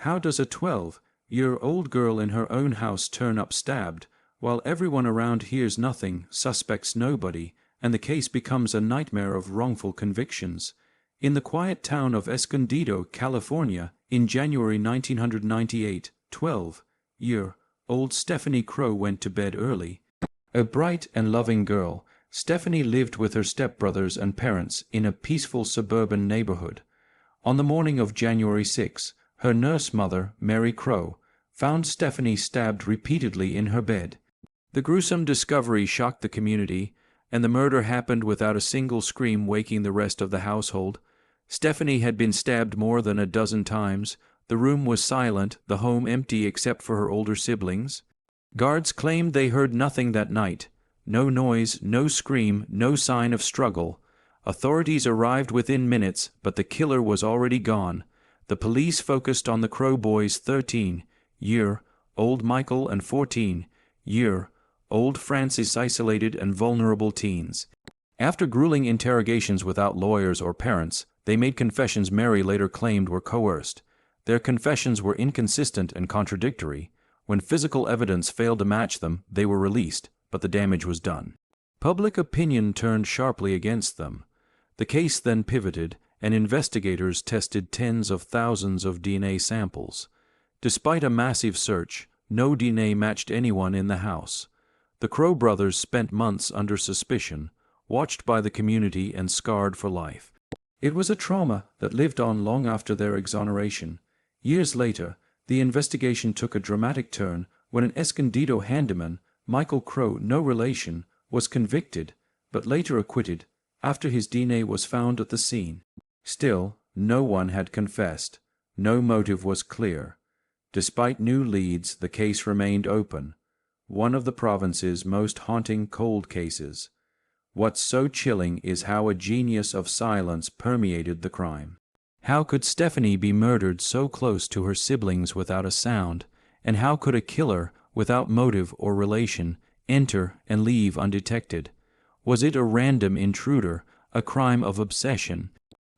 How does a 12-year-old girl in her own house turn up stabbed, while everyone around hears nothing, suspects nobody, and the case becomes a nightmare of wrongful convictions? In the quiet town of Escondido, California, in January 1998, 12-year-old Stephanie Crow went to bed early. A bright and loving girl, Stephanie lived with her stepbrothers and parents in a peaceful suburban neighborhood. On the morning of January 6, her nurse mother, Mary Crow, found Stephanie stabbed repeatedly in her bed. The gruesome discovery shocked the community, and the murder happened without a single scream waking the rest of the household. Stephanie had been stabbed more than a dozen times. The room was silent, the home empty except for her older siblings. Guards claimed they heard nothing that night. No noise, no scream, no sign of struggle. Authorities arrived within minutes, but the killer was already gone. The police focused on the Crow boys' 13-year-old Michael and 14-year-old Francis, isolated and vulnerable teens. After grueling interrogations without lawyers or parents, they made confessions Mary later claimed were coerced. Their confessions were inconsistent and contradictory. When physical evidence failed to match them, they were released, but the damage was done. Public opinion turned sharply against them. The case then pivoted, and investigators tested tens of thousands of DNA samples. Despite a massive search, no DNA matched anyone in the house. The Crow brothers spent months under suspicion, watched by the community and scarred for life. It was a trauma that lived on long after their exoneration. Years later, the investigation took a dramatic turn when an Escondido handyman, Michael Crow, no relation, was convicted, but later acquitted, after his DNA was found at the scene. Still, no one had confessed. No motive was clear. Despite new leads, the case remained open. One of the province's most haunting cold cases. What's so chilling is how a genius of silence permeated the crime. How could Stephanie be murdered so close to her siblings without a sound, and how could a killer, without motive or relation, enter and leave undetected? Was it a random intruder, a crime of obsession,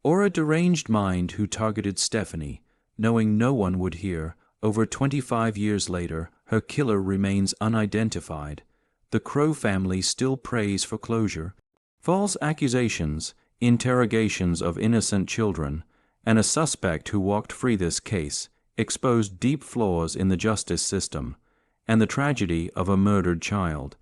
or a deranged mind who targeted Stephanie, knowing no one would hear? Over 25 years later, her killer remains unidentified. The Crow family still prays for closure. False accusations, interrogations of innocent children, and a suspect who walked free. This case exposed deep flaws in the justice system and the tragedy of a murdered child.